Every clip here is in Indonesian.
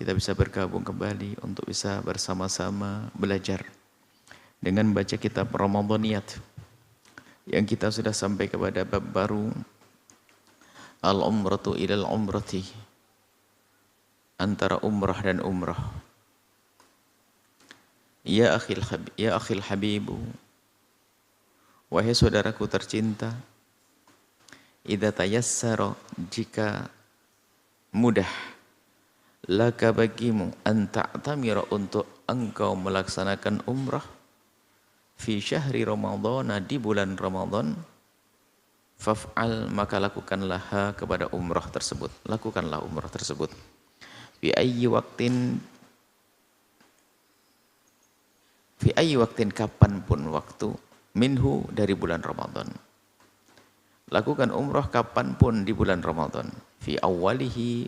kita bisa bergabung kembali untuk bisa bersama-sama belajar dengan membaca kitab Ramadaniyat yang kita sudah sampai kepada bab baru Al-Umratu ilal Umrati, antara umrah dan umrah. Ya akhil habibu, wahai saudaraku tercinta, idza tayassara, jika mudah, laka bagimu an ta'tamira, untuk engkau melaksanakan umrah, fi syahri Ramadhan, di bulan Ramadan, faf'al, maka lakukanlah kepada umrah tersebut, lakukanlah umrah tersebut. Fi ayyi waktin, kapanpun waktu, minhu, dari bulan Ramadan. Lakukan umrah kapanpun di bulan Ramadan. Fi awalihi,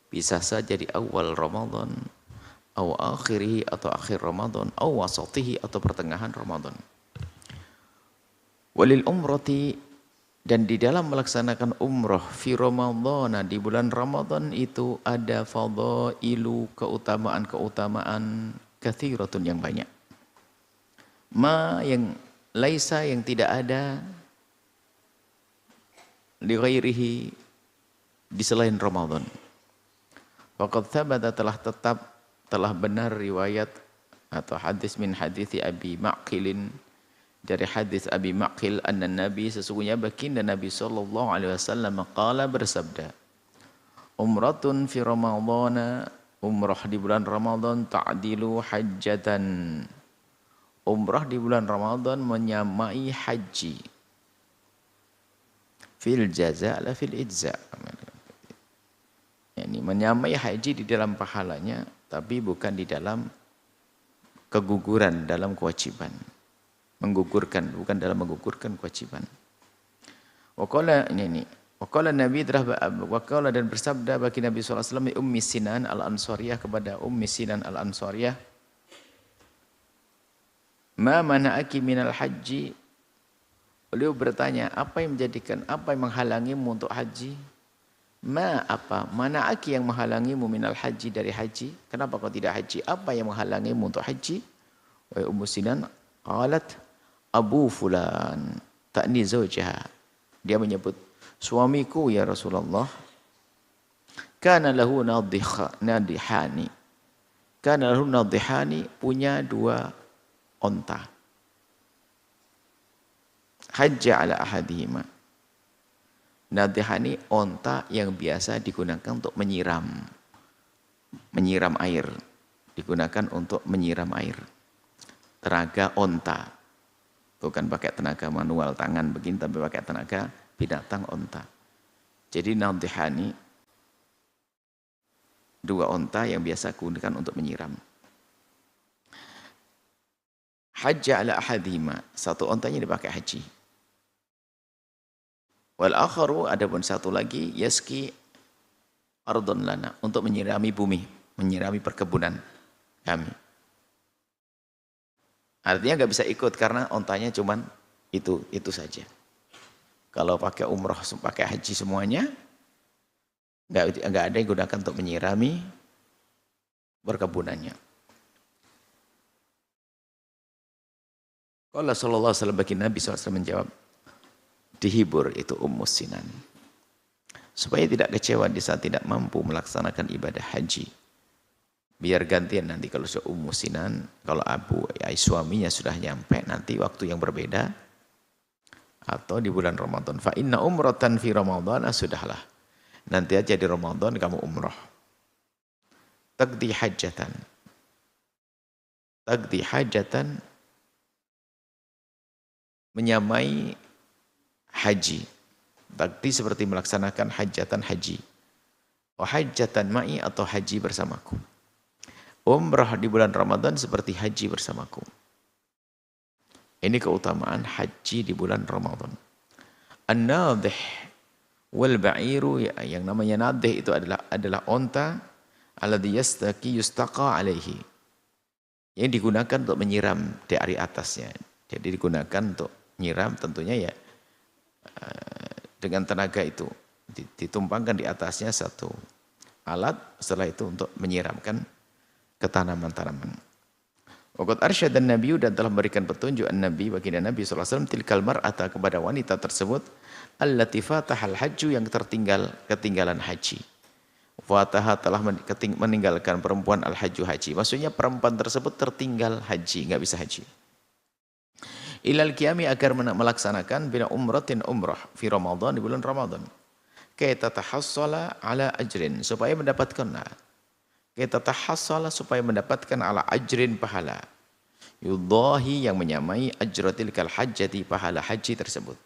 bisa saja di awal Ramadan, aw akhirihi, atau akhir Ramadan, aw wasatihi, atau pertengahan Ramadan. Walil umrati, dan di dalam melaksanakan umrah fi Ramadan, di bulan Ramadan itu ada fadailu, keutamaan-keutamaan katsiratun, yang banyak. Ma, yang laisa, yang tidak ada, li ghairihi, di selain Ramadan. Faqad thabata, telah benar riwayat atau hadis min hadithi Abi Ma'qilin, dari hadis Abi Ma'qil, anna Nabi, sesungguhnya baginda Nabi sallallahu alaihi wasallam, qala, bersabda, umratun fi Ramadhan, umrah di bulan Ramadan, ta'dilu hajjatan, umrah di bulan Ramadan menyamai haji. Fil jaza la fil ijza, yani menyamai haji di dalam pahalanya, tapi bukan di dalam keguguran dalam kewajiban. Menggugurkan, bukan dalam menggugurkan kewajiban. Waqala, ini waqala Nabi, waqala, dan bersabda bagi Nabi sallallahu alaihi wasallam, Ummi Sinan al-Ansariyah, kepada Ummi Sinan al-Ansariyah, ma mana'aki minal haji, beliau bertanya, apa yang menghalangimu untuk haji? Ma, apa, mana'aki, yang menghalangimu minal haji, dari haji, kenapa kau tidak haji? Apa yang menghalangimu untuk haji? Wahai Ummu Sinan, qalat, Abu Fulan, ta'ni zawjaha, dia menyebut suamiku ya Rasulullah, kana lahu nadihani, kana lahu nadihani, punya dua onta, hajja ala ahadihima. Nadihani, onta yang biasa digunakan untuk menyiram air, digunakan untuk menyiram air, tenaga onta, bukan pakai tenaga manual tangan begini, tapi pakai tenaga binatang onta. Jadi nadihani, dua onta yang biasa digunakan untuk menyiram. Hajja ala ahadihima, satu ontanya dipakai haji. Wal akharu, adapun satu lagi, yaski ardon lana, untuk menyirami bumi, menyirami perkebunan kami. Artinya nggak bisa ikut karena ontanya cuman itu saja. Kalau pakai umroh, pakai haji semuanya, nggak ada yang gunakan untuk menyirami perkebunannya. Qala sallallahu alaihi wasallam, bagi Nabi SAW menjawab, dihibur itu Ummu Sinan, supaya tidak kecewa di saat tidak mampu melaksanakan ibadah haji. Biar gantian nanti, kalau Ummu Sinan, kalau suaminya sudah nyampe nanti waktu yang berbeda, atau di bulan Ramadan. Fa inna umratan fi Ramadan, sudahlah, nanti aja di Ramadan kamu umrah. Taqdi hajatan, menyamai haji. Taqdi seperti melaksanakan hajatan, haji. Wa hajatan ma'i, atau haji bersamaku. Umrah di bulan Ramadan seperti haji bersamaku. Ini keutamaan haji di bulan Ramadan. An-nadih wal ba'iru, yang namanya nadih itu adalah onta, alladhi yustaqa alaihi, yang digunakan untuk menyiram dari atasnya. Jadi digunakan untuk menyiram, tentunya ya dengan tenaga itu ditumpangkan di atasnya satu alat, setelah itu untuk menyiramkan ke tanaman-tanaman. Waqad arsyadan Nabi, dan telah memberikan petunjuk Nabi baginda Nabi SAW tilkal mar'ata, kepada wanita tersebut allati fatahal hajju, yang ketinggalan haji. Fataha telah meninggalkan perempuan al-hajju haji. Maksudnya perempuan tersebut tertinggal haji, nggak bisa haji. Ilal qiyami, agar melaksanakan bila umratin umrah fi Ramadan, di bulan Ramadan. Kaita tahassala ala ajrin, supaya mendapatkan ala ajrin, pahala. Yudahi, yang menyamai ajratil kal hajjati, pahala haji tersebut.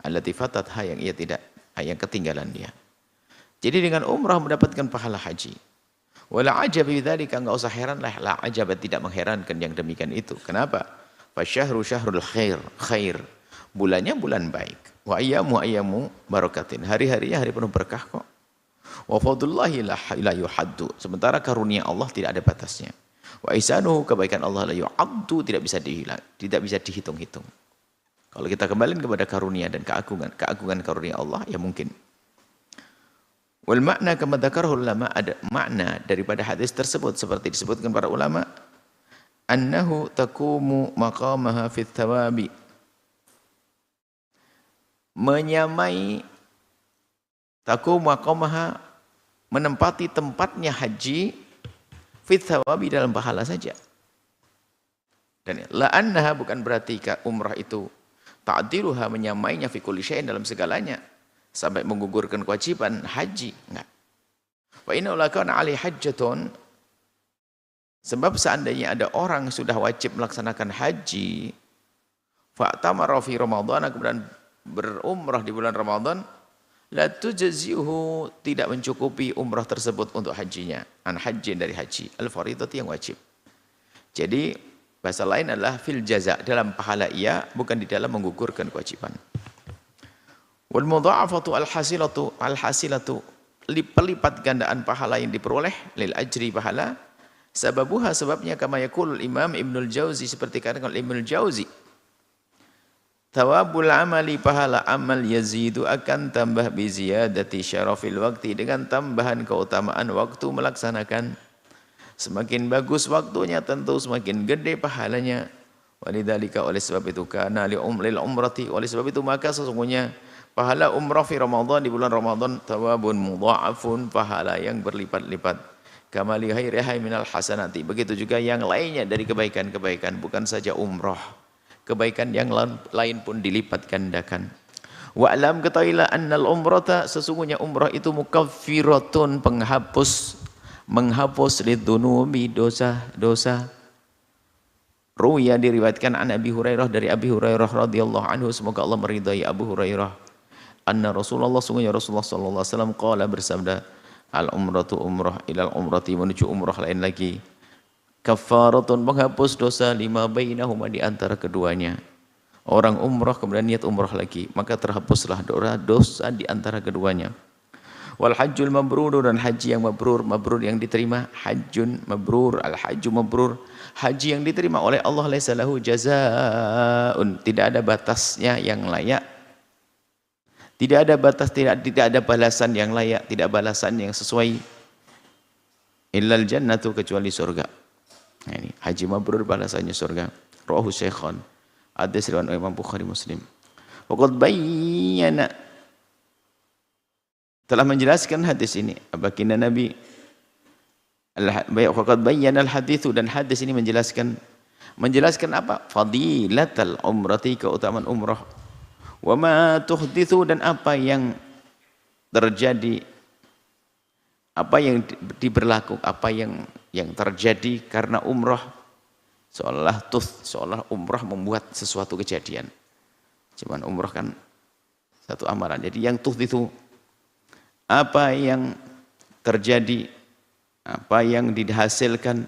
Allati fatatha, yang ia tidak, yang ketinggalan dia. Jadi dengan umrah mendapatkan pahala haji. Wala ajab bidzalika, enggak usah heran lah, la ajab, tidak mengherankan yang demikian itu. Kenapa? Fasyahru syahrul khair. Bulannya bulan baik. Wa ayyamu barakatin. Hari-harinya hari penuh berkah kok. Wa fadlullahi la yuhaddu. Sementara karunia Allah tidak ada batasnya. Wa ihsanuhu, kebaikan Allah la yu'addu, tidak bisa dihitung-hitung. Kalau kita kembali kepada karunia dan keagungan karunia Allah, ya mungkin. Wal makna kama dzakarahu ulama, ada makna daripada hadis tersebut seperti disebutkan para ulama, annahu taqumu maqamaha fit thawabi, menyamai taqumu maqamaha, menempati tempatnya haji fit thawabi, dalam pahala saja. Dan la annaha, bukan berarti umrah itu ta'diluha, menyamainya fi kulli syai'in, dalam segalanya, sampai menggugurkan kewajiban haji, enggak. Wa inna lakana ali hajjatun, sebab seandainya ada orang sudah wajib melaksanakan haji, fa'tamara fi Ramadan, kemudian berumrah di bulan Ramadan, la tujzihu, tidak mencukupi umrah tersebut untuk hajinya, an haji, dari haji al-fardhati, yang wajib. Jadi bahasa lain adalah fil jaza, dalam pahala ia, bukan di dalam menggugurkan kewajiban. Wal mudha'afatu al-hasilatu, pelipat gandaan pahala yang diperoleh, lil ajri, pahala, sababuha, sebabnya, kama yaqul Imam Ibnul Jauzi, seperti katakan Ibnul Jauzi, thawabul amali, pahala amal, yazidu, akan tambah bi ziyadati syarafil waqti, dengan tambahan keutamaan waktu melaksanakan. Semakin bagus waktunya, tentu semakin gede pahalanya. Walidzalika, oleh sebab itu, kana lil umrati, oleh sebab itu maka sesungguhnya pahala umrah fi Ramadan, di bulan Ramadan, thawabun mudha'afun, pahala yang berlipat-lipat. Kama li ghairiha minal hasanati, begitu juga yang lainnya dari kebaikan-kebaikan, bukan saja umrah, kebaikan yang lain pun dilipat gandakan. Wa alam, ketahuilah, annal umrata, sesungguhnya umrah itu mukaffiratun, menghapus lidzunubi, dosa-dosa. Ruya, diriwayatkan an Abi Hurairah, dari Abi Hurairah radhiyallahu anhu, semoga Allah meridai Abu Hurairah, anna Rasulullah, sungguhnya Rasulullah sallallahu alaihi wasallam, qala, bersabda, al umratu umrah, ilal umrati, menuju umrah lain lagi, kafaratun, menghapus dosa, lima bainahuma, di antara keduanya. Orang umrah kemudian niat umrah lagi, maka terhapuslah dosa di antara keduanya. Wal hajjul mabrur, dan haji yang mabrur yang diterima, hajjun mabrur, al hajju mabrur, haji yang diterima oleh Allah, laisa lahu jazaa'un, tidak ada batasnya yang layak. Tidak ada batas, tidak ada balasan yang layak, tidak balasan yang sesuai. Illal jannatu, kecuali surga. Nah, ini haji mabrur balasannya surga. Rawahu Syaikhan, hadis riwayat Imam Bukhari Muslim. Waqad bayyana, telah menjelaskan hadis ini baginda Nabi. Waqad bayyana al-haditsu, dan hadis ini menjelaskan apa? Fadilatal umrati, keutamaan umrah. Wa ma tuhditsu, dan apa yang terjadi, apa yang diberlaku, apa yang terjadi karena umrah, seolah umrah membuat sesuatu kejadian. Cuman umrah kan satu amalan. Jadi yang tuhditsu, apa yang terjadi, apa yang dihasilkan,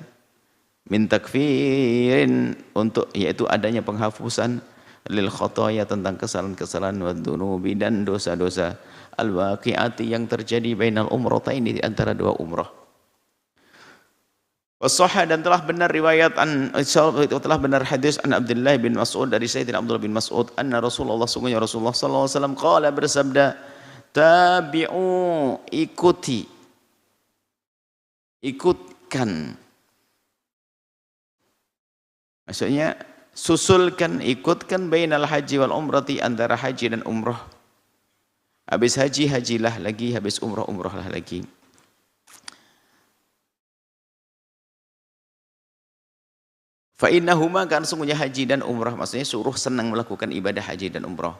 min takfirin, untuk, yaitu adanya penghapusan, lil khotoya, tentang kesalahan-kesalahan, wa dzunubi, dan dosa-dosa, al waqi'ati, yang terjadi bainal umrataini, di antara dua umrah. Wasahha, dan telah benar telah benar hadis an Abdullah bin Mas'ud, dari Sayyidina Abdullah bin Mas'ud, anna Rasulullah, sungguhnya Rasulullah sallallahu alaihi wasallam, qala, bersabda, tabi'u, ikuti, ikutkan. Maksudnya susulkan, ikutkan bainal haji wal umrati, antara haji dan umrah. Habis haji, hajilah lagi, habis umrah, umrahlah lagi. Fa innahuma, kan sungguhnya haji dan umrah, maksudnya suruh senang melakukan ibadah haji dan umrah.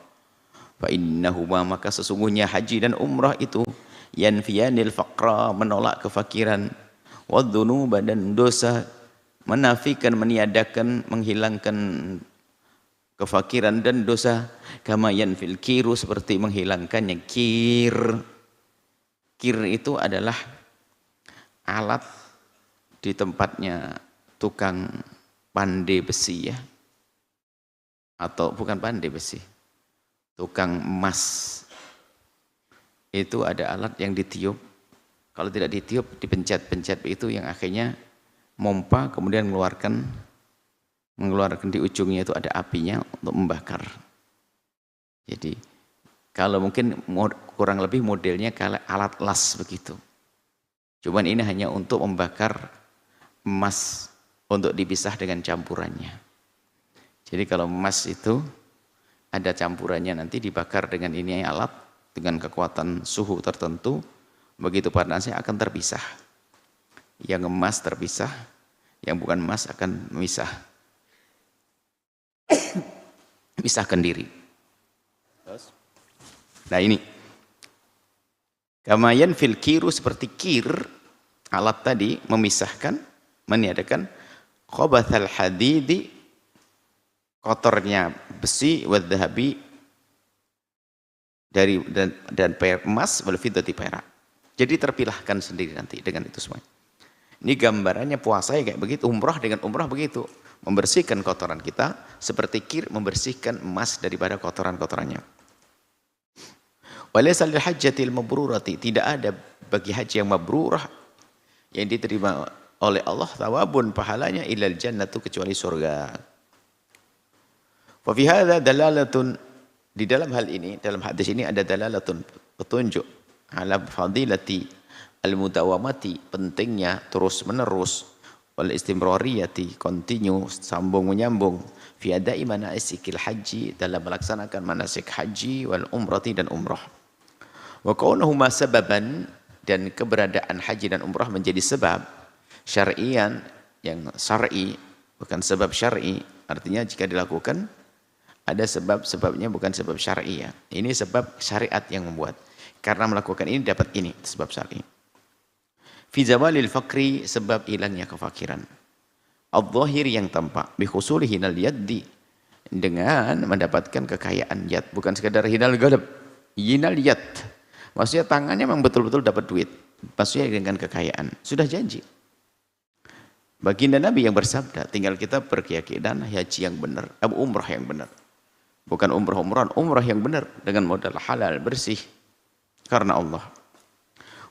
Fa innahuma, maka sesungguhnya haji dan umrah itu yanfiyanil faqra, menolak kefakiran, wadzunuba, dan dosa, menafikan, meniadakan, menghilangkan kefakiran dan dosa, kama yanfil kiru, seperti menghilangkannya kir. Kir itu adalah alat di tempatnya tukang pandai besi ya, atau bukan pandai besi, tukang emas. Itu ada alat yang ditiup, kalau tidak ditiup dipencet-pencet, itu yang akhirnya mompa, kemudian mengeluarkan di ujungnya itu ada apinya untuk membakar. Jadi kalau mungkin kurang lebih modelnya kayak alat las begitu. Cuman ini hanya untuk membakar emas untuk dipisah dengan campurannya. Jadi kalau emas itu ada campurannya, nanti dibakar dengan ini alat dengan kekuatan suhu tertentu, begitu panasnya akan terpisah. Yang emas terpisah, yang bukan emas akan pisahkan diri. Nah ini, kamayan fil kiru, seperti kir, alat tadi memisahkan, meniadakan khobathal hadidi, kotornya besi, wadhahabi, dari dan emas, wal fiddati, perak. Jadi terpilahkan sendiri nanti dengan itu semua. Ini gambarannya puasa ya kayak begitu, umrah dengan umrah begitu, membersihkan kotoran kita seperti kir membersihkan emas daripada kotoran-kotorannya. Walaysa lil hajjatil mabrurati, tidak ada bagi haji yang mabrurah yang diterima oleh Allah thawabun, pahalanya, ilal jannatu, kecuali surga. Fa fi hadza dalalatun, di dalam hal ini, dalam hadis ini ada dalalatun, petunjuk ala fadilati al-mudawamati, pentingnya terus menerus, wal istimrariyati, continue, sambung menyambung, fi adai manasikil haji, dalam melaksanakan manasik haji, wal umrati, dan umrah. Wa kaunahuma sababan, dan keberadaan haji dan umrah menjadi sebab syar'iyan, yang syar'i, bukan sebab syar'i, artinya jika dilakukan ada sebab-sebabnya, bukan sebab syar'i ya. Ini sebab syariat yang membuat, karena melakukan ini dapat ini, sebab syar'i. Fi zawalil fakri, sebab hilangnya kefakiran. Al-zahir, yang tampak, bi khusulihi hinal yaddi, dengan mendapatkan kekayaan yad, bukan sekadar hinal galab, hinal yad, maksudnya tangannya memang betul-betul dapat duit, maksudnya dengan kekayaan, sudah janji. Baginda Nabi yang bersabda, tinggal kita berkeyakinan haji yang benar, umrah yang benar, bukan umrah-umrahan, umrah yang benar dengan modal halal bersih karena Allah.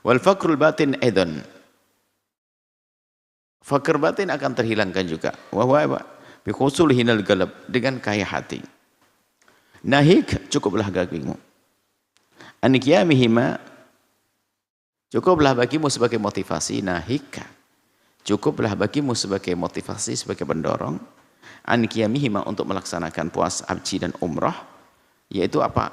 Wal fakrul batin aidan, fakir batin akan terhilangkan juga. Wahwa bi khusulihi hinal galab, dengan kaya hati. Nahik, cukuplah bagimu. An qiyamihima, cukuplah bagimu sebagai motivasi. Nahika, cukuplah bagimu sebagai motivasi, sebagai pendorong. An qiyamihima, untuk melaksanakan puasa haji dan umrah, yaitu apa?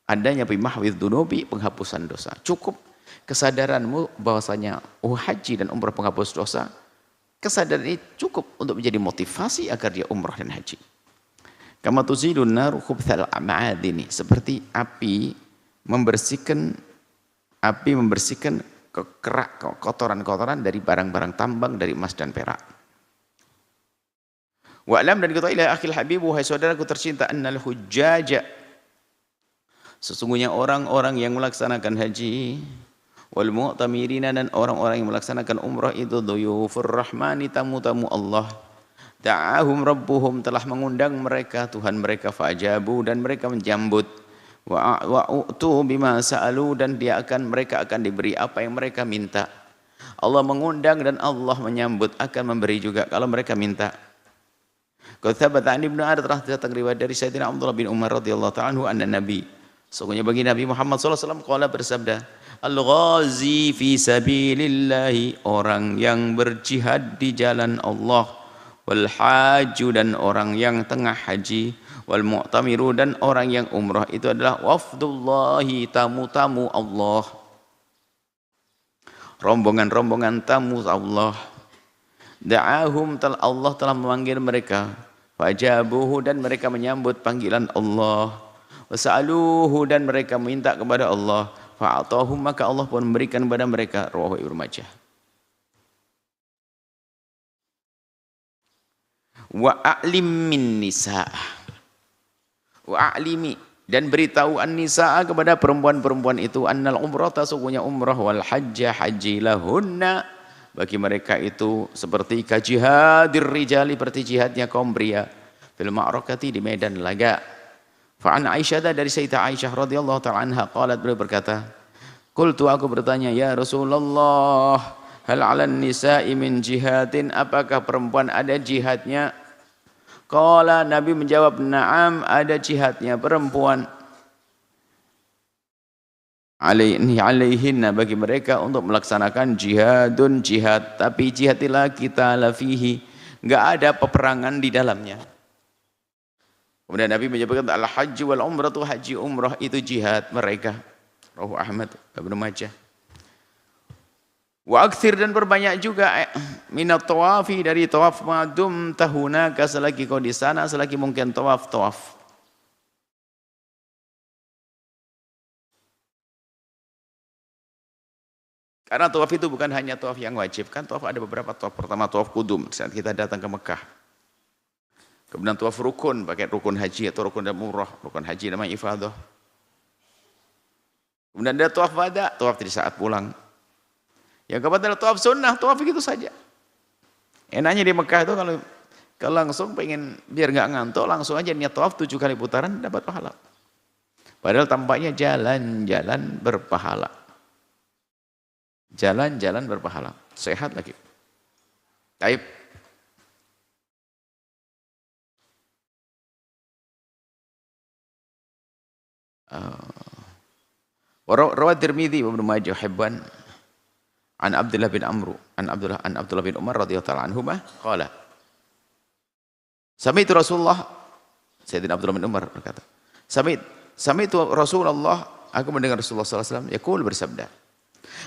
Adanya bimahwidz dzunubi, penghapusan dosa. Cukup kesadaranmu bahwasanya haji dan umrah penghapus dosa, kesadaran ini cukup untuk menjadi motivasi agar dia umrah dan haji. Kama tuzilun naru khubthal ma'adini, seperti api membersihkan kerak, kotoran-kotoran dari barang-barang tambang, dari emas dan perak. Wa'lam, dan ketahuilah akhil habibu, hai saudaraku tercinta, annal hujjaja, sesungguhnya orang-orang yang melaksanakan haji, wal mu'tamirina, dan orang-orang yang melaksanakan umrah itu, duyufur rahmani, tamu-tamu Allah. Da'ahum rabbuhum, telah mengundang mereka Tuhan mereka, fa'ajabu, dan mereka menjambut, wa'u'tu bima sa'alu, dan mereka akan diberi apa yang mereka minta. Allah mengundang dan Allah menyambut, akan memberi juga kalau mereka minta. Qad thabata an Ibnu Umar, telah datang riwayat dari Sayyidina Abdullah bin Umar radhiyallahu ta'ala anhu, anna Nabi, sesungguhnya bagi Nabi Muhammad sallallahu alaihi wasallam, qala, bersabda, Al-ghazi fi sabilillahi, orang yang berjihad di jalan Allah. Wal haju, dan orang yang tengah haji. Wal mu'tamiru, dan orang yang umrah. Itu adalah wafdullahi, tamu-tamu Allah, rombongan-rombongan tamu Allah. Da'ahum, Allah telah memanggil mereka. Fajabuhu, dan mereka menyambut panggilan Allah. Wasa'aluhu, dan mereka minta kepada Allah. Fa'atahum, maka Allah pun memberikan kepada mereka. Rawahu Ibnu Majah. Wa a'lim min nisa'. Wa a'limi, dan beritahu an-nisa'a kepada perempuan-perempuan itu, annal umrata, sungguhnya umrah, wal hajja, haji, lahunna, bagi mereka itu seperti kajihadir rijali, seperti jihadnya kaum pria, fil ma'rakati, di medan laga. Fa'an Aisyah, dari Sayyidah Aisyah radhiyallahu ta'ala anha, qalat, beliau berkata, qultu, aku bertanya, ya Rasulullah, hal 'alan nisa'i min jihadin, apakah perempuan ada jihadnya? Qala, Nabi menjawab, na'am, ada jihadnya perempuan. Alaihinna, bagi mereka untuk melaksanakan jihadun, jihad, tapi jihadilah kita lafihi, enggak ada peperangan di dalamnya. Kemudian Nabi menyebutkan al-hajj wal umrah, itu haji umrah itu jihad mereka. Rawahu Ahmad, Ibnu Majah. Wa aktsir, dan berbanyak juga minat tawafi, dari tawaf, madum tahunaka, selagi kau di sana, selagi mungkin tawaf. Karena tawaf itu bukan hanya tawaf yang wajib, kan tawaf ada beberapa tawaf. Pertama tawaf kudum, saat kita datang ke Mekah. Kemudian tawaf rukun, pakai rukun haji atau rukun umrah. Rukun haji namanya ifadah. Kemudian ada tawaf wada, tawaf di saat pulang. Yang keempat adalah tawaf sunnah, tawaf begitu saja. Enaknya di Mekah itu kalau langsung pengen biar nggak ngantuk, langsung aja niat tawaf 7 kali putaran, dapat pahala. Padahal tampaknya jalan-jalan berpahala. Jalan-jalan berpahala. Sehat lagi. Taib. Rawat Tirmidzi wa Ibnu Majah Hibban an Abdullah bin Amr an Abdullah bin Umar radhiyallahu anhuma qala Sami'tu Rasulullah, Sayyidina Abdullah bin Umar berkata, Sami'tu Rasulullah, aku mendengar Rasulullah sallallahu alaihi wasallam yaqul, bersabda,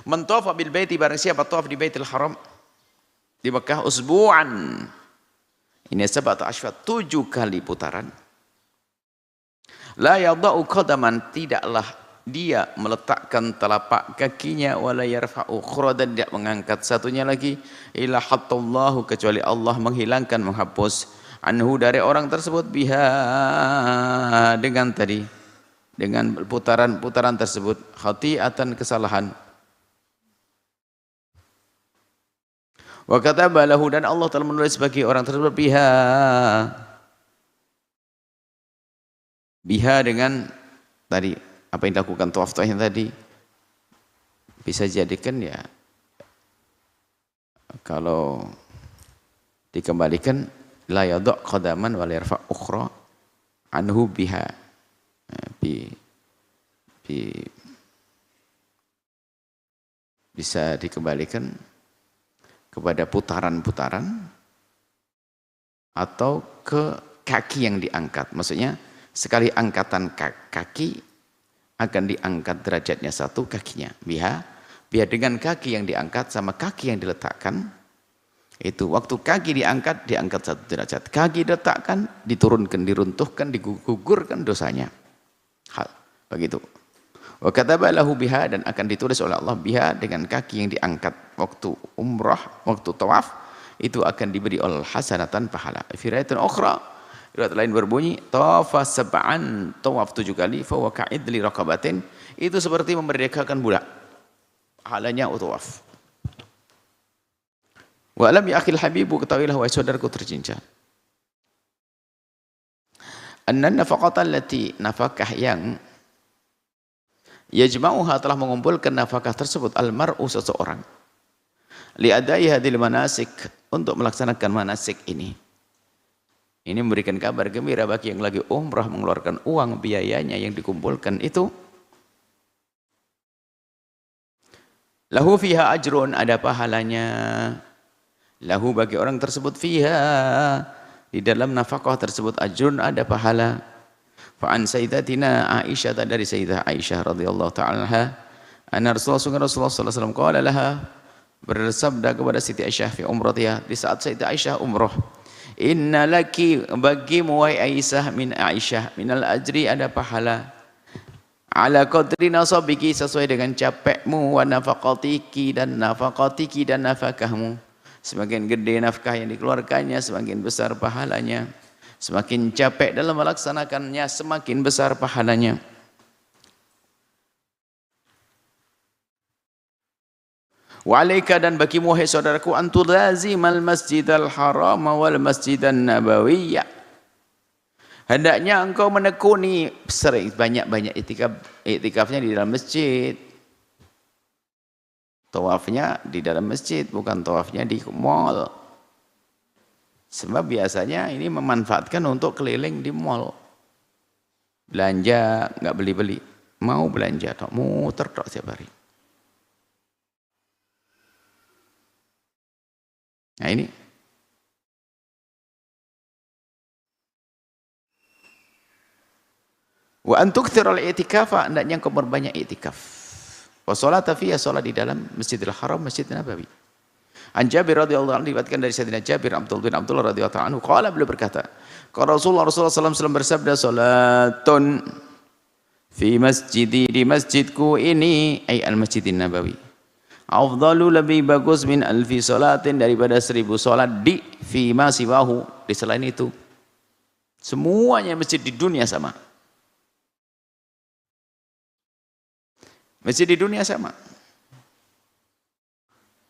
man tawafa bil baiti, barang siapa tawaf di Baitul Haram di Mekah usbu'an, ini 7 kali putaran, la yadau qadaman, tidaklah dia meletakkan telapak kakinya, wala yarfa'u ukhra, dan tidak mengangkat satunya lagi, illa hattallahu, kecuali Allah menghilangkan, menghapus, anhu, dari orang tersebut, biha, dengan tadi, dengan putaran-putaran tersebut, khati'atan, kesalahan. Wa kataba lahu, dan Allah telah menulis bagi orang tersebut, biha dengan tadi apa yang dilakukan tawaf yang tadi, bisa jadikan ya kalau dikembalikan, la yadha qadaman wa la yarfa ukhra anhu biha, bisa dikembalikan kepada putaran-putaran atau ke kaki yang diangkat. Maksudnya sekali angkatan kaki akan diangkat derajatnya 1 kakinya. Biar dengan kaki yang diangkat sama kaki yang diletakkan, itu waktu kaki diangkat 1 derajat. Kaki diletakkan, diturunkan, diruntuhkan, digugurkan dosanya. Begitu. Wa kataba lahu biha, dan akan ditulis oleh Allah biha, dengan kaki yang diangkat waktu umrah, waktu tawaf, itu akan diberi oleh hasanatan, pahala. Fi riwayatin ukhra, riwayat lain berbunyi, tawafa sab'an, tawaf 7 kali, fa huwa ka'idli raqabatin, itu seperti memerdekakan budak. Pahalanya tawaf. Wa alam ya akhil habibu, ketahuilah wahai saudaraku tercinta, anna nafaqata allati, nafkah yang yajma'uha, telah mengumpulkan nafkah tersebut, almar'u, seseorang, li'adai hadil manasik, untuk melaksanakan manasik ini. Ini memberikan kabar gembira bagi yang lagi umrah, mengeluarkan uang biayanya yang dikumpulkan itu Lahu fiha ajrun, ada pahalanya. Lahu bagi orang tersebut fiha, di dalam nafkah tersebut ajrun, ada pahala. Fa'an sayyidatina Aisyah, dari Sayyidah Aisyah radhiyallahu ta'ala anha, anna Rasulullah sallallahu alaihi wasallam qala laha, bersabda kepada Siti Aisyah fi umratiha, di saat Sayyidah Aisyah umrah, inna laki, bagimu wahai Aisyah, min Aisyah, minal ajri, ada pahala, ala qadri nasabiki, sesuai dengan capekmu, wa nafaqatiki, dan nafkahmu. Semakin gede nafkah yang dikeluarkannya, semakin besar pahalanya. Semakin capek dalam melaksanakannya, semakin besar pahalanya. Wa alaika, dan bagimu wahai saudaraku, antu lazimal masjidal haram wal masjidan nabawiyya. Hendaknya engkau menekuni sering banyak-banyak iktikafnya di dalam masjid. Tawafnya di dalam masjid, bukan tawafnya di mall. Sebab biasanya ini memanfaatkan untuk keliling di mall. Belanja, nggak beli-beli. Mau belanja, tok muter tok setiap hari. Nah ini. Wa antukthirul i'tikafa, hendaknya engkau berbanyak i'tikaf. Wa sholata fiha, sholat di dalam Masjidil Haram, Masjid Nabawi. An Jabir radhiyallahu anhu, diriwayatkan dari Sayyidina Jabir Abdullah bin Abdullah radhiyallahu anhu, qala, beliau berkata, qala Rasulullah sallallahu alaihi wasallam bersabda, salatun fi masjidi, di masjidku ini, ay al-Masjidin Nabawi, afdalu, lebih bagus, min alfi salatin, daripada 1000 salat, di fi ma siwahu, di selain itu. Semuanya masjid di dunia sama. Masjid di dunia sama.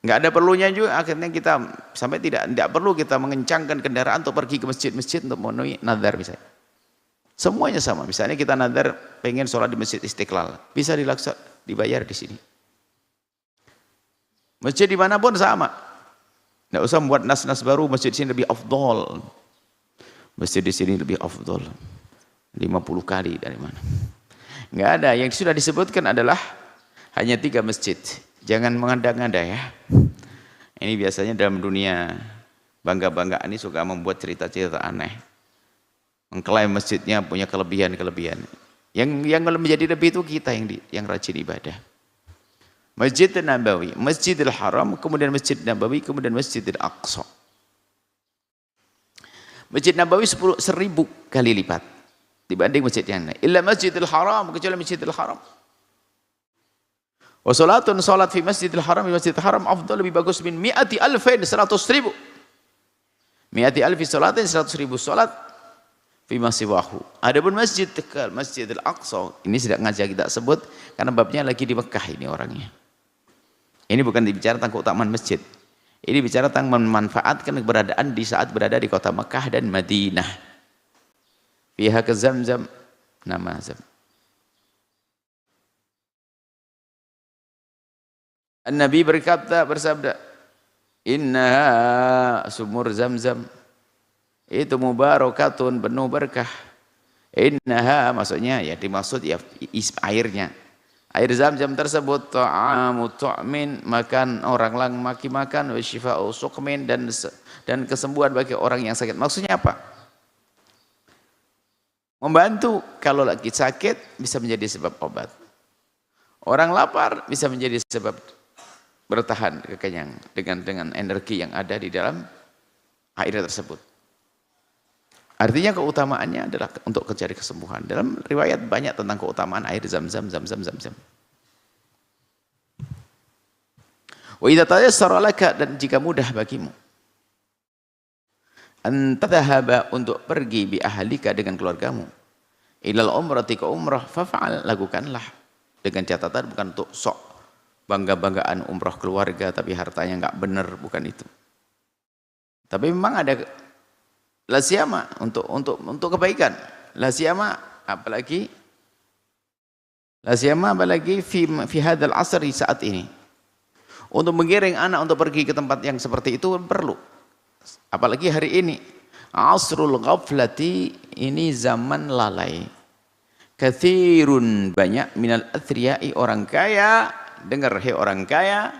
Enggak ada perlunya juga akhirnya kita sampai tidak perlu kita mengencangkan kendaraan untuk pergi ke masjid-masjid untuk memenuhi nazar misalnya. Semuanya sama. Misalnya kita nazar pengen sholat di Masjid Istiqlal, bisa dibayar di sini. Masjid dimanapun sama. Enggak usah membuat nas-nas baru, masjid di sini lebih afdol. Masjid di sini lebih afdol. 50 kali dari mana. Enggak ada. Yang sudah disebutkan adalah hanya 3 masjid. Jangan mengada-ngada ya. Ini biasanya dalam dunia bangga-bangga ini suka membuat cerita-cerita aneh. Mengklaim masjidnya punya kelebihan-kelebihan. Yang menjadi lebih itu kita yang rajin ibadah. Masjid Nabawi, Masjidil Haram, kemudian Masjid Nabawi, kemudian Masjidil Aqsa. Masjid Nabawi 1000 kali lipat dibanding masjid yang lain. Illa Masjidil Haram, kecuali Masjidil Haram. Wa salatun, salat fi Masjidil Haram, Masjidil Haram afdal, lebih bagus, min mi'ati alfin, 100.000. Mi'ati alfi salatin, 100.000 salat fi masiwahu. Adapun masjid Tegal, Masjidil Aqsa, ini tidak ngajak kita sebut karena babnya lagi di Mekah ini orangnya. Ini bukan bicara tentang keutamaan masjid. Ini bicara tentang memanfaatkan keberadaan di saat berada di kota Mekah dan Madinah. Fiha ke Zamzam, nama Zam. Nabi bersabda, inna sumur Zamzam itu mubarakatun, penuh berkah. Innaha, maksudnya ya dimaksud ya airnya. Air Zamzam tersebut ta'amu tu'min, makan orang lang maki makan, wa syifa'u suqmin, dan kesembuhan bagi orang yang sakit. Maksudnya apa? Membantu, kalau lagi sakit bisa menjadi sebab obat. Orang lapar bisa menjadi sebab bertahan kekenyang dengan energi yang ada di dalam air tersebut. Artinya keutamaannya adalah untuk mencari kesembuhan. Dalam riwayat banyak tentang keutamaan air Zamzam. Wa idza tayassara laka, dan jika mudah bagimu, antadhahaba, untuk pergi, bi ahlika, dengan keluargamu, ilal umrati, ke umrah, fafa'al, lakukanlah, dengan catatan bukan untuk sok bangga-banggaan umrah keluarga tapi hartanya nggak benar, bukan itu. Tapi memang ada lasiyama untuk kebaikan. Lasiyama apalagi fi hadzal asri, saat ini. Untuk mengiring anak untuk pergi ke tempat yang seperti itu perlu. Apalagi hari ini asrul ghaflati, ini zaman lalai. Katsirun, banyak, minal athriyai, orang kaya, dengar hai orang kaya,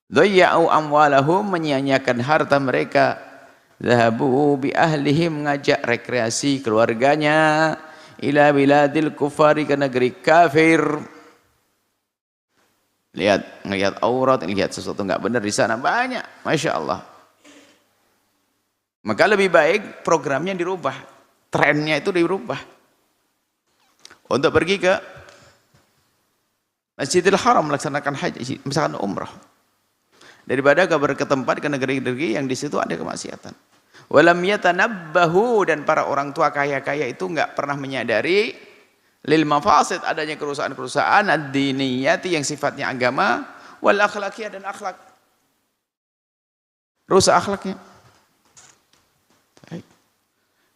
dhayya'u amwalahum, menyia-nyiakan harta mereka, zahabu bi ahlihim, ngajak rekreasi keluarganya, ila biladil kufari, ke negeri kafir. Lihat aurat, lihat sesuatu enggak benar di sana banyak, Masya Allah. Maka lebih baik programnya dirubah, trennya itu dirubah. Untuk pergi ke Masjidil Haram melaksanakan haji, misalkan umrah, daripada kabar ke tempat, ke negeri-negeri yang di situ ada kemaksiatan. Walam yatanabbahu, dan para orang tua kaya-kaya itu enggak pernah menyadari lil mafasid, adanya kerusakan-kerusakan ad-diniyati, yang sifatnya agama, wal akhlaqiyah, dan akhlak, rusak akhlaknya.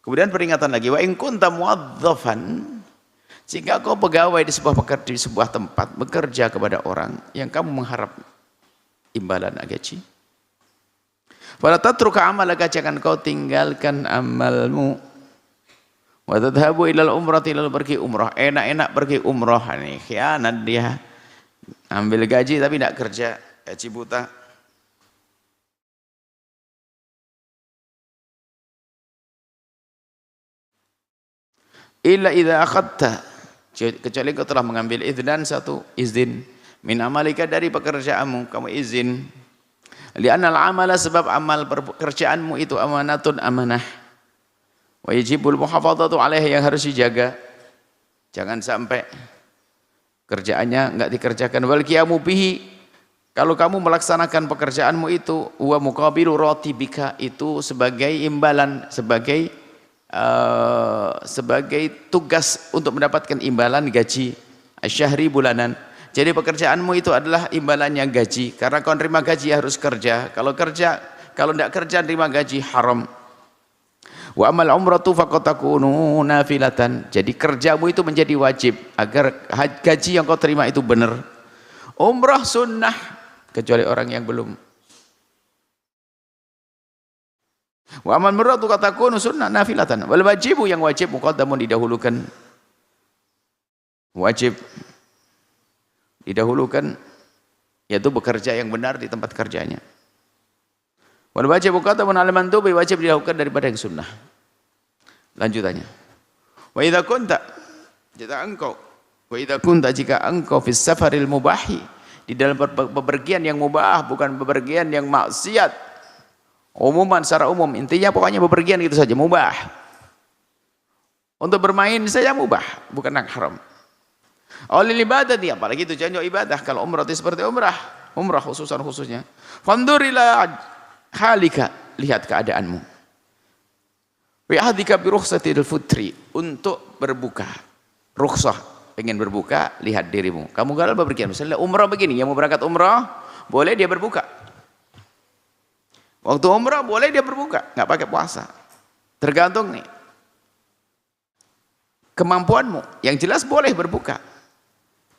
Kemudian peringatan lagi, wa in kunta muwadzafan, jika kau pegawai di sebuah tempat, bekerja kepada orang yang kamu mengharap imbalan gaji, fala tatruka amalaka, jangan kau tinggalkan amalmu, wa tadhhabu ilal umrati, lalu pergi umrah, enak-enak pergi umrah, ini khianat dia, ambil gaji tapi tidak kerja, gaji buta. Illa idza akhadta, kecuali kau telah mengambil idznan, satu izin, min amalika, dari pekerjaanmu, kamu izin. Li'anna al-amala, sebab amal pekerjaanmu itu amanatun, amanah, wa yajibul muhafadzatu alaiha, yang harus dijaga. Jangan sampai kerjaannya enggak dikerjakan. Wal qiyamu bihi, kalau kamu melaksanakan pekerjaanmu itu, wa muqabilu ratibika, itu sebagai imbalan, sebagai tugas untuk mendapatkan imbalan gaji syahri, bulanan. Jadi pekerjaanmu itu adalah imbalannya gaji, karena kau terima gaji harus kerja. Kalau tidak kerja terima gaji haram. Wa amal umratu faqad takunu nafilatan, jadi kerjamu itu menjadi wajib agar gaji yang kau terima itu benar. Umrah sunnah, kecuali orang yang belum. Wa amal umratu takunu sunnah nafilatan, wal wajibu, yang wajib muqaddamun, didahulukan. Wajib didahulukan, yaitu bekerja yang benar di tempat kerjanya. Wal wajib muqaddamun ala mandubi, wajib didahulukan daripada yang sunnah. Lanjutannya, wa idza kunta, jika engkau fis safaril mubahi, di dalam bepergian yang mubah, bukan bepergian yang maksiat. Umuman, secara umum, intinya pokoknya bepergian gitu saja, mubah. Untuk bermain saja mubah, bukan yang haram. Oleh ibadah dia, apalagi tujuannya ibadah. Kalau umrah itu seperti umrah khususnya. Fandur ila halika, lihat keadaanmu. Wa hadika bi rukhsatil futri, untuk berbuka. Rukhsah, pengen berbuka, lihat dirimu. Kamu gagal bepergian, misalnya umrah begini, yang mau berangkat umrah, boleh dia berbuka. Waktu umrah boleh dia berbuka, nggak pakai puasa. Tergantung nih kemampuanmu. Yang jelas boleh berbuka.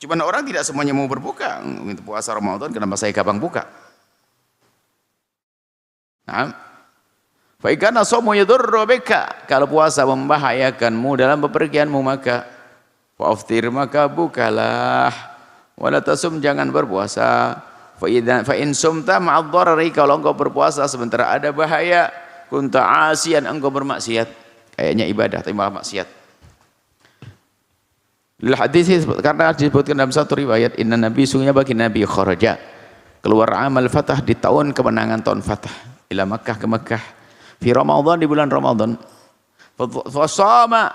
Cuman orang tidak semuanya mau berbuka. Puasa Ramadan, kenapa saya gampang buka? Nah, fa ikana shamu yadurru bika, kalau puasa membahayakanmu dalam bepergianmu, maka fa'aftir, maka bukalah. Wala tasum, jangan berpuasa. Fa in sumta ma'ad dharari, kalau engkau berpuasa sementara ada bahaya, kunta asian, engkau bermaksiat. Kayaknya ibadah tapi malah maksiat. Lil hadis, karena disebutkan dalam satu riwayat, inna nabi, sungguhnya bagi nabi, kharaja, keluar amal fatah, di tahun kemenangan, tahun fatah, ila Makkah, ke Makkah, fi Ramadan, di bulan Ramadan. Fa shama,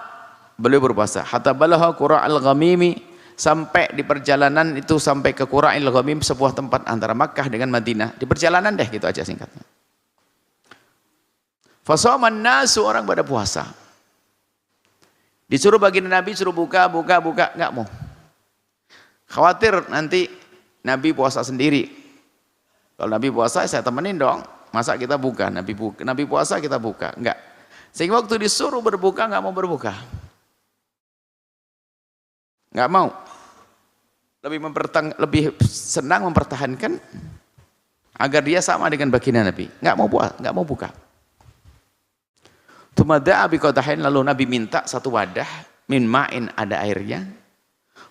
beliau berpuasa, hatta balagha qura al-ghamimi, sampai di perjalanan itu sampai ke Qura'il Ghamim, sebuah tempat antara Makkah dengan Madinah. Di perjalanan deh, gitu aja singkatnya. Fasaman nasu, orang pada puasa. Disuruh bagi Nabi, suruh buka, nggak mau. Khawatir nanti Nabi puasa sendiri. Kalau Nabi puasa, saya temenin dong. Masa kita buka, Nabi puasa kita buka, enggak. Sehingga waktu disuruh berbuka, nggak mau berbuka. Nggak mau. Lebih senang mempertahankan agar dia sama dengan baginda Nabi. Nggak mau buka. Tumada'a biqadahin, lalu Nabi minta satu wadah min ma'in, ada airnya.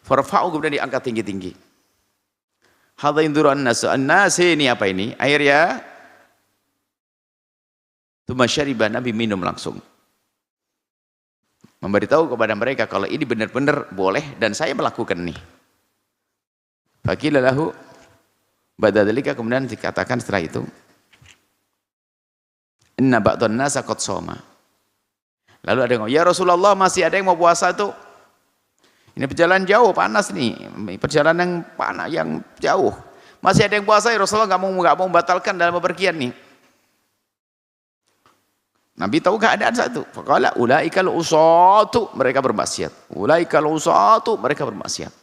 Farfa'u, kemudian diangkat tinggi-tinggi. Hadza induru an-nas. An-nas ini apa ini? Air ya. Tsumma syariba, Nabi minum langsung. Memberitahu kepada mereka kalau ini benar-benar boleh dan saya melakukan ini. Faqila lahu ba'da dzalika, kemudian dikatakan setelah itu, inna ba'dhan nasa qad shoma. Lalu ada yang ngomong, ya Rasulullah, masih ada yang mau puasa tuh. Ini perjalanan jauh, panas nih. Perjalanan yang panas, yang jauh. Masih ada yang puasa, ya Rasulullah, nggak mau membatalkan dalam bepergian nih. Nabi tahu keadaan satu. Faqala ulaikal usatu, mereka bermaksiat. Ulaikal usatu, mereka bermaksiat.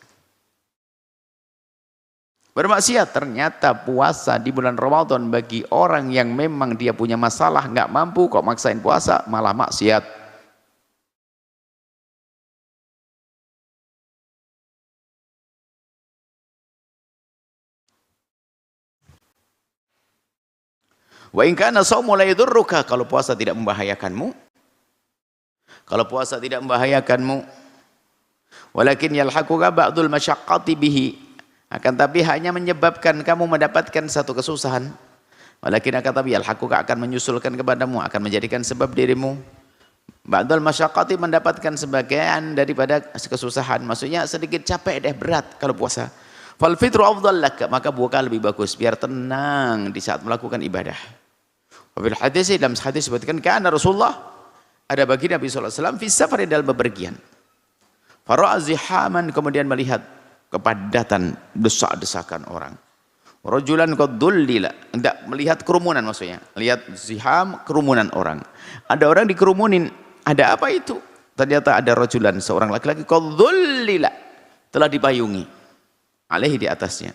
Bermaksiat, ternyata puasa di bulan Ramadan bagi orang yang memang dia punya masalah, nggak mampu kok maksain puasa, malah maksiat. Wa in kana shaumu la yadurruka, kalau puasa tidak membahayakanmu, kalau puasa tidak membahayakanmu, walakin yalhaquka ba'dul masyaqqati bihi, akan tapi hanya menyebabkan kamu mendapatkan satu kesusahan. Walakin akan tapi yalhaquka, akan menyusulkan kepadamu, akan menjadikan sebab dirimu ba'dul masyaqqati, mendapatkan sebagian daripada kesusahan. Maksudnya sedikit capek deh, berat kalau puasa. Fal fitru afdal lak, maka buka lebih bagus biar tenang di saat melakukan ibadah. Wabil hadis, dalam hadis disebutkan kana Rasulullah, ada bagi Nabi sallallahu alaihi wasallam fi safar, dalam bepergian. Fara'a zihaman, kemudian melihat kepadatan, desak-desakan orang. Rajulan qad dullila, tidak melihat kerumunan, maksudnya lihat ziham, kerumunan orang. Ada orang dikerumunin, ada apa itu? Ternyata ada rajulan, seorang laki-laki, qad dullila, telah dipayungi alaihi, di atasnya.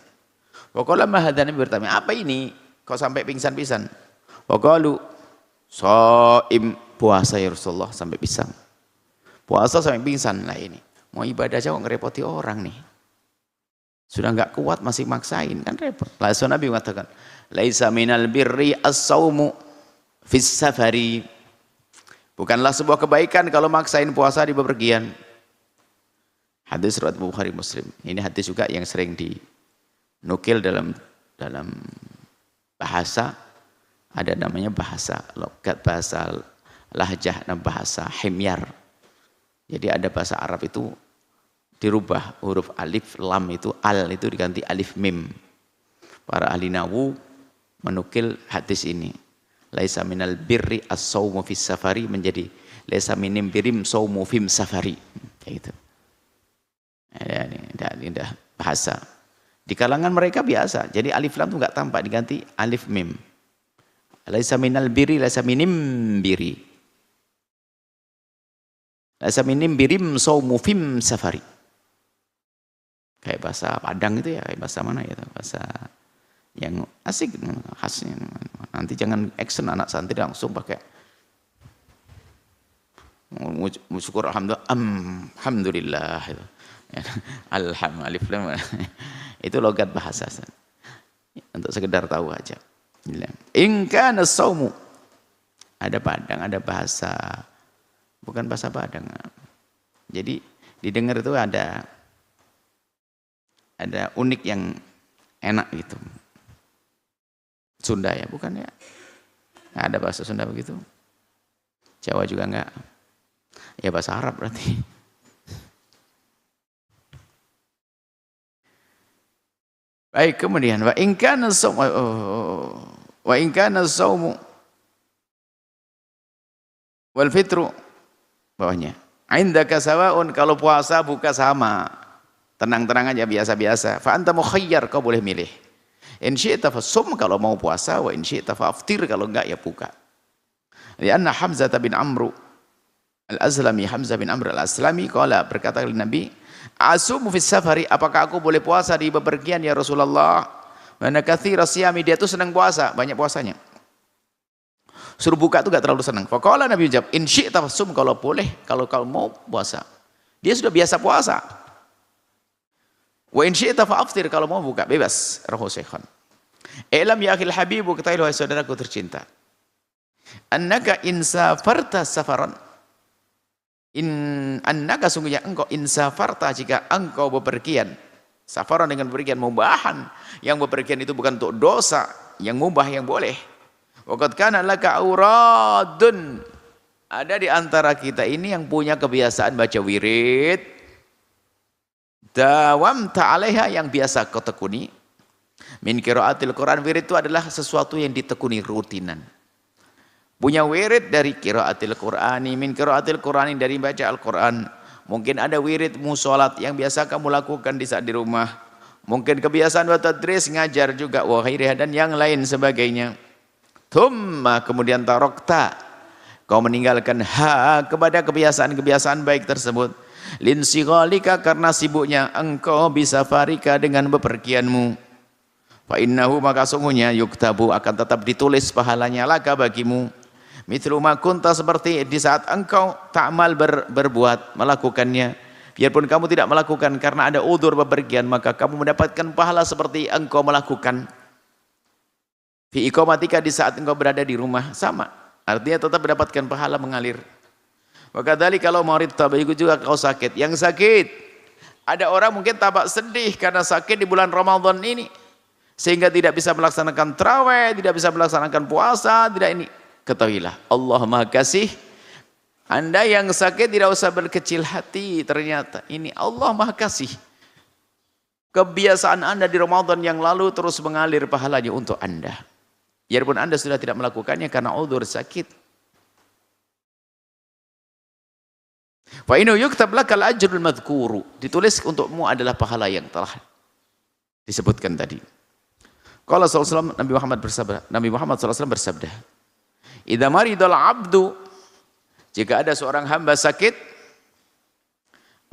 Wa qala ma hadza, Nabi bertanya, apa ini kok sampai pingsan-pingsan? Wa qalu shaim, puasa ya Rasulullah, sampai pingsan. Puasa sampai pingsan. Lah ini mau ibadah aja kok ngerepoti orang nih. Sudah enggak kuat masih maksain, kan repot. Lalu Nabi mengatakan, laisa minal birri as-saumu fis safari. Bukanlah sebuah kebaikan kalau maksain puasa di bepergian. Hadis riwayat Bukhari Muslim. Ini hadis juga yang sering dinukil dalam bahasa, ada namanya bahasa logat, bahasa lahjah, dan bahasa himyar. Jadi ada bahasa Arab itu dirubah huruf alif lam itu, al itu diganti alif mim. Para ahli nahwu menukil hadis ini. Laisa minal birri as-saumu fis safari, menjadi laisa minim birim saumu fim safari. Kayak gitu. Ini bahasa di kalangan mereka biasa, jadi alif lam itu enggak tampak, diganti alif mim. Laisa minal biri, laisa minim biri, laisa minim birim saumu fim safari. Kayak bahasa Padang itu ya, kayak bahasa mana ya, bahasa yang asik khasnya. Nanti jangan action anak santri langsung pakai syukur alhamdulillah itu. Alhamdulillah, itu logat bahasa untuk sekedar tahu aja. In kana saumu, ada Padang, ada bahasa, bukan bahasa Padang. Jadi didengar itu ada unik yang enak gitu. Sunda ya, bukan ya? Ada bahasa Sunda begitu. Jawa juga enggak. Ya bahasa Arab berarti. Baik, kemudian wa in kana saumu wal fitru, bawahnya indaka sawaun, kalau puasa buka sama, tenang-tenang aja, biasa-biasa. Fa anta mukhayyar, kau boleh milih. In syi'ta fasum, kalau mau puasa, wa in syi'ta faftir, kalau enggak ya buka. Lianna Hamzah bin Amr al-Azlami, Hamzah bin Amr al-Aslami qala, berkata kepada Nabi, asumu fis safari, apakah aku boleh puasa di bepergian ya Rasulullah? Mana katsira siyami, dia tuh senang puasa, banyak puasanya. Suruh buka tuh gak terlalu senang. Faqala, Nabi jawab, in syi'ta fasum, kalau boleh, kalau kau mau puasa. Dia sudah biasa puasa. Wa in syi'ta fa'aftir, kalau mau buka, bebas. Rahu Syekhon. Ilam ya akhil habibu, ketahuilah saudaraku tercinta. Annaka insafarta safaran. Annaka sungguhnya engkau insafarta, jika engkau bepergian. Safaran dengan bepergian, mubahan. Yang bepergian itu bukan untuk dosa, yang mubah, yang boleh. Waqad kana laka auradun. Ada di antara kita ini yang punya kebiasaan baca wirid. Dawamta 'alaiha, yang biasa kau tekuni. Min qiraatil Quran, wirid itu adalah sesuatu yang ditekuni rutinan. Punya wirid dari qiraatil Qur'ani, min qiraatil Qur'ani, dari baca Al-Qur'an. Mungkin ada wirid musolat yang biasa kamu lakukan di saat di rumah. Mungkin kebiasaan wa tadris, ngajar juga, wa ghairiha, dan yang lain sebagainya. Thumma, kemudian tarokta, kau meninggalkan kepada kebiasaan-kebiasaan baik tersebut. Linsighalika, karena sibuknya engkau bisa farika dengan bepergianmu. Fa innahu, maka sungguhnya yuktabu, akan tetap ditulis pahalanya laka bagimu. Mithlu ma kunta, seperti di saat engkau ta'mal berbuat, melakukannya. Biarpun kamu tidak melakukan karena ada udzur bepergian, maka kamu mendapatkan pahala seperti engkau melakukan. Fi iqamatika, di saat engkau berada di rumah, sama. Artinya tetap mendapatkan pahala mengalir. Maka dari kalau marid tabayiku juga kau sakit. Yang sakit, ada orang mungkin tampak sedih karena sakit di bulan Ramadan ini, sehingga tidak bisa melaksanakan tarawih, tidak bisa melaksanakan puasa, tidak ini. Ketahuilah, Allah Maha Kasih. Anda yang sakit tidak usah berkecil hati, ternyata ini Allah Maha Kasih. Kebiasaan Anda di Ramadan yang lalu terus mengalir pahalanya untuk Anda. Biarpun Anda sudah tidak melakukannya karena udzur sakit. Fa innahu yuktab lakal ajrul madhkuru, ditulis untukmu adalah pahala yang telah disebutkan tadi. Qala sallallahu Nabi Muhammad sallallahu bersabda, idza maridal abdu, jika ada seorang hamba sakit,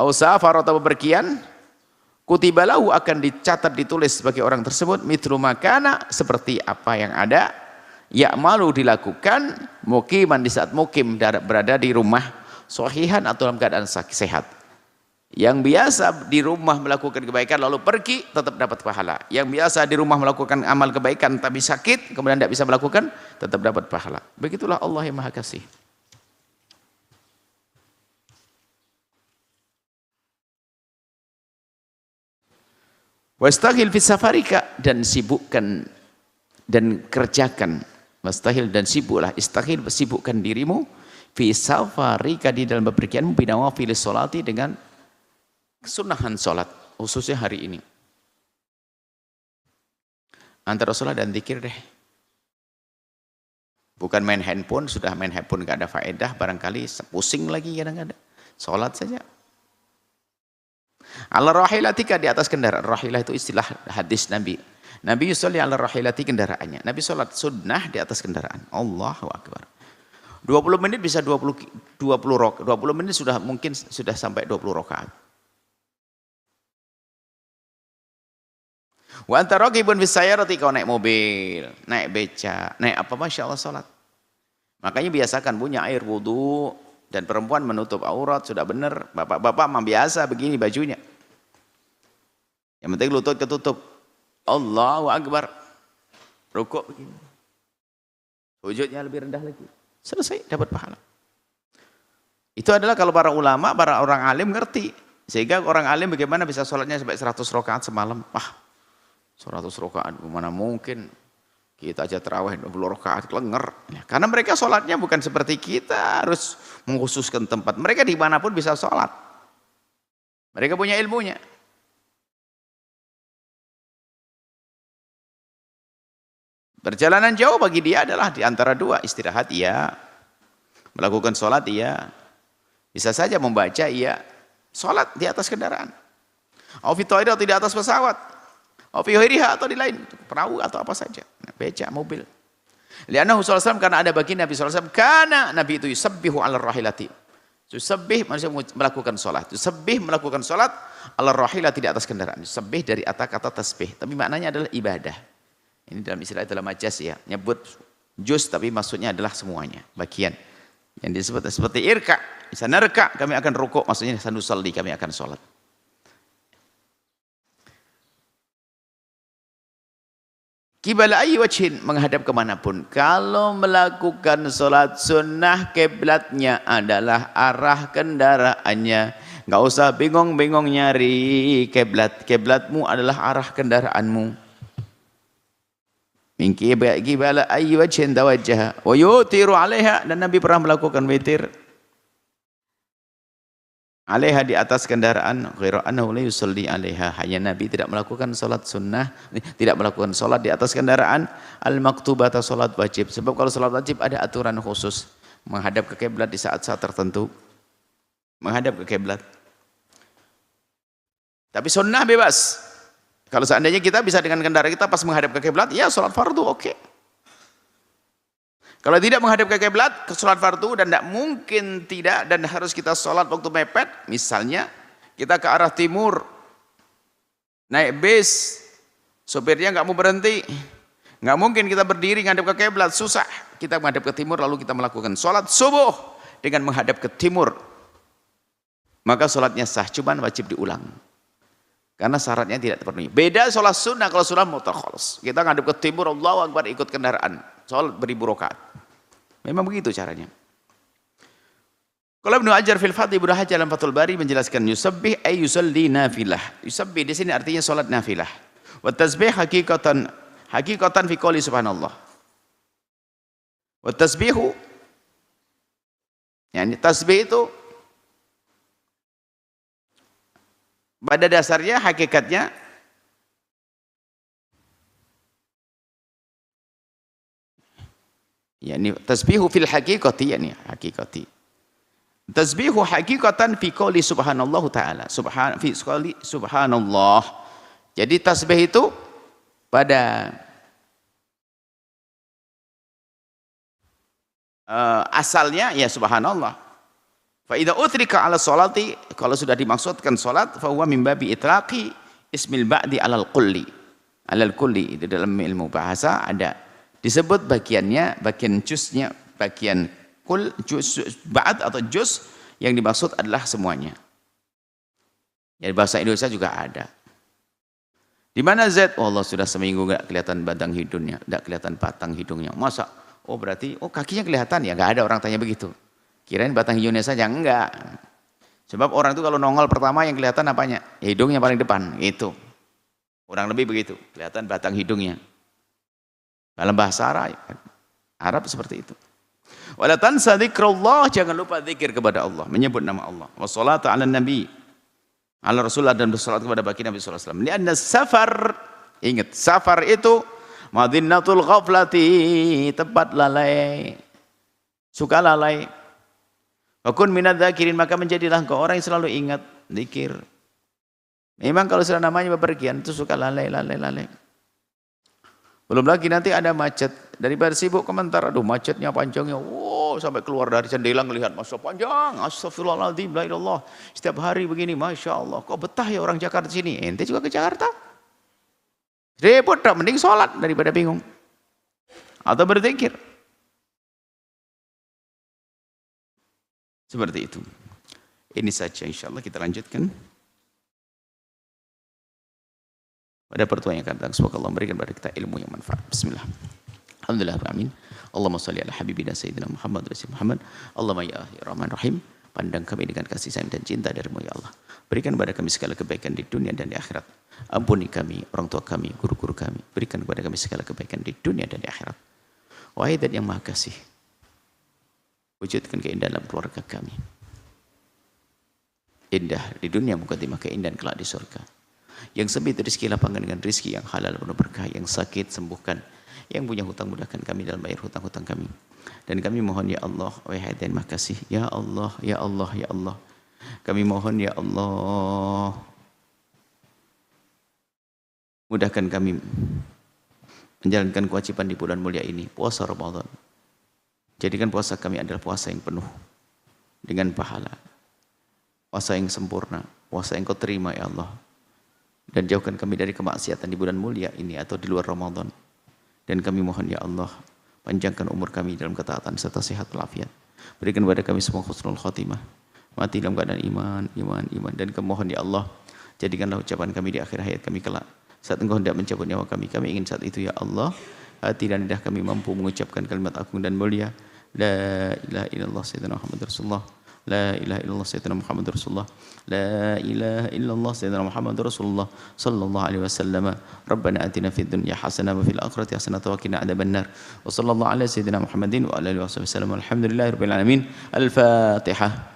au safar, atau bepergian, kutiba lahu, akan dicatat, ditulis bagi orang tersebut, mithlu makana, seperti apa yang ada, ya'malu, dilakukan, muqiman, di saat mukim, berada di rumah, sahihan, atau dalam keadaan sehat. Yang biasa di rumah melakukan kebaikan lalu pergi, tetap dapat pahala. Yang biasa di rumah melakukan amal kebaikan tapi sakit, kemudian tidak bisa melakukan, tetap dapat pahala. Begitulah Allah yang Maha Kasih. Wastaghil fi safarika, dan sibukkan dan kerjakan. Wastahil, dan sibuklah, istaghil, sibukkan dirimu fi safarika, di dalam bepergianmu, binawafil sholati, dengan kesunahan sholat, khususnya hari ini. Antara sholat dan zikir deh. Bukan main handphone, sudah main handphone gak ada faedah, barangkali pusing lagi kadang-kadang. Sholat saja. Ala rahilatika, di atas kendaraan. Rahilah itu istilah hadis Nabi. Nabi yusolli ala rahilati, kendaraannya. Nabi sholat sunnah di atas kendaraan. Allahu Akbar. 20 menit bisa 20 menit sudah mungkin sudah sampai 20 rakaat. Wa anta raqibun fis sayyarati, kau naik mobil, naik beca, naik apa, Masya Allah sholat. Makanya biasakan punya air wudu, dan perempuan menutup aurat, sudah benar. Bapak-bapak mah biasa begini bajunya. Yang penting lutut ketutup. Allahu Akbar. Rukuk begini. Sujudnya lebih rendah lagi. Selesai, dapat pahala. Itu adalah kalau para ulama, para orang alim ngerti. Sehingga orang alim bagaimana bisa sholatnya sampai 100 rakaat semalam. 100 rakaat, mana mungkin. Kita aja terawih 20 rakaat lenger. Ya, karena mereka sholatnya bukan seperti kita, harus mengkhususkan tempat. Mereka dimanapun bisa sholat. Mereka punya ilmunya. Perjalanan jauh bagi dia adalah di antara dua, istirahat iya, melakukan sholat iya, bisa saja membaca iya, sholat di atas kendaraan. Aufitoido, tidak atas pesawat. Aufihiriha, atau di lain, perahu atau apa saja, beca, mobil. Liannahu sallallahu, karena ada bagi Nabi sallallahu, karena Nabi itu yusabbihu ala rahilati. Yusabbih, manusia melakukan sholat. Yusabbih, melakukan sholat ala rahilati, di atas kendaraan. Yusabbih dari kata tasbih, tapi maknanya adalah ibadah. Ini dalam istilah dalam majas ya, nyebut juz tapi maksudnya adalah semuanya, bagian. Yang disebut seperti irka, bisa nerka, kami akan rukuk, maksudnya sanusalli, kami akan sholat. Qibala ayyi wajhin, menghadap kemanapun. Kalau melakukan sholat sunnah, kiblatnya adalah arah kendaraannya. Enggak usah bingung-bingung nyari kiblat. Kiblatmu adalah arah kendaraanmu. Min qibala ayyi wajhin tawajjaha wa yutiru 'alaiha, dan Nabi pernah melakukan witir 'alaiha, di atas kendaraan, ghairu annahu la yusalli 'alaiha, hanya Nabi tidak melakukan salat sunnah, tidak melakukan salat di atas kendaraan al-maktubata, salat wajib. Sebab kalau salat wajib ada aturan khusus, menghadap ke kiblat di saat-saat tertentu, menghadap ke kiblat. Tapi sunnah bebas. Kalau seandainya kita bisa dengan kendaraan kita pas menghadap ke kiblat, ya salat fardu oke. Kalau tidak menghadap ke kiblat, ke salat fardu, dan tidak mungkin tidak, dan harus kita salat waktu mepet, misalnya kita ke arah timur, naik bis, sopirnya nggak mau berhenti, nggak mungkin kita berdiri menghadap ke kiblat, susah. Kita menghadap ke timur, lalu kita melakukan salat subuh dengan menghadap ke timur, maka salatnya sah, cuman wajib diulang. Karena syaratnya tidak terpenuhi. Beda sholat sunnah. Kalau sunnah mutakhalas, kita ngadep ke timur, Allahu Akbar, ikut kendaraan, sholat beribu rakaat. Memang begitu caranya. Kalau Ibnu Hajar fil Fath, Ibnu Hajar dalam Fathul Bari menjelaskan yusabbih ay yusalli nafilah. Yusabbih di sini artinya sholat nafilah. Wa tasbih hakikatan fi qouli subhanallah. Wa tasbihu, yani tasbih itu pada dasarnya, hakikatnya yakni tasbihu fil haqiqati, yakni hakikati. Tasbihu hakikatan fi qouli subhanallah taala. Fi qouli subhanallah. Jadi tasbih itu pada asalnya ya subhanallah. Fa idza utrika 'ala sholati, kalau sudah dimaksudkan salat, fa huwa min babi itlaqi ismil ba'di 'alal kulli. 'Alal kulli itu dalam ilmu bahasa ada disebut bagiannya, bagian juznya, bagian kul, juz, ba'd atau juz, yang dimaksud adalah semuanya. Jadi bahasa Indonesia juga ada. Di mana Z? Oh Allah, sudah seminggu enggak kelihatan batang hidungnya, enggak kelihatan batang hidungnya. Masa? Oh berarti kakinya kelihatan ya? Enggak ada orang tanya begitu. Kirain batang hidungnya saja, enggak. Sebab orang itu kalau nongol pertama yang kelihatan apanya? Ya, hidungnya paling depan, itu. Kurang lebih begitu, kelihatan batang hidungnya. Dalam bahasa Arab seperti itu. Wala tansa dzikrullah, jangan lupa zikir kepada Allah, menyebut nama Allah. Wassalatu 'alan nabi, 'ala Rasulullah, dan bersalat kepada baginda Nabi sallallahu alaihi wasallam. Lianna safar, ingat safar itu madinnatul ghaflati, tempat lalai, suka lalai. Wakun minadz dzakirin, maka menjadilah engkau orang yang selalu ingat zikir. Memang kalau sudah namanya bepergian itu suka lalai. Belum lagi nanti ada macet, daripada sibuk komentar, aduh macetnya panjangnya, sampai keluar dari jendela ngelihat, masa panjang, astagfirullahaladzim, la ilallah, setiap hari begini, masya Allah, kok betah ya orang Jakarta sini. Ente juga ke Jakarta, repot tak, mending sholat daripada bingung atau berzikir. Seperti itu. Ini saja, insya Allah kita lanjutkan pada pertemuan yang akan datang. Semoga Allah memberikan kepada kita ilmu yang manfaat. Bismillah. Alhamdulillah, amin. Allahumma salli ala habibina sayyidina Muhammad Rasul Muhammad. Allahumma ya Rahman Rahim, pandang kami dengan kasih sayang dan cinta darimu ya Allah. Berikan kepada kami segala kebaikan di dunia dan di akhirat. Ampuni kami, orang tua kami, guru-guru kami. Berikan kepada kami segala kebaikan di dunia dan di akhirat. Wahai Zat yang Maha Kasih, wujudkan keindahan dalam keluarga kami. Indah di dunia, mukaddimah keindahan kelak di surga. Yang sempit rezeki, lapangkan dengan rezeki yang halal penuh berkah. Yang sakit sembuhkan. Yang punya hutang mudahkan kami dalam bayar hutang-hutang kami. Dan kami mohon ya Allah, wahai dan makasih, ya Allah, ya Allah, ya Allah. Kami mohon ya Allah, mudahkan kami menjalankan kewajiban di bulan mulia ini, puasa Ramadan. Jadikan puasa kami adalah puasa yang penuh dengan pahala, puasa yang sempurna, puasa yang kau terima ya Allah. Dan jauhkan kami dari kemaksiatan di bulan mulia ini atau di luar Ramadan. Dan kami mohon ya Allah, panjangkan umur kami dalam ketaatan serta sehat walafiat. Berikan kepada kami semua husnul khotimah, mati dalam keadaan iman. Dan kami mohon ya Allah, jadikanlah ucapan kami di akhir hayat kami kelak. Saat engkau hendak mencabut nyawa kami, kami ingin saat itu ya Allah, hati dan lidah kami mampu mengucapkan kalimat agung dan mulia, la ilaha illallah sayyidina Muhammad Rasulullah, لا إله إلا الله سيدنا محمد رسول الله لا إله إلا الله سيدنا محمد رسول الله صلى الله عليه وسلم ربنا آتنا في الدنيا حسنة وفي الآخرة حسنة وقنا عذاب النار وصلى الله على سيدنا محمد وعلى آله وصحبه وسلم والحمد لله رب العالمين الفاتحة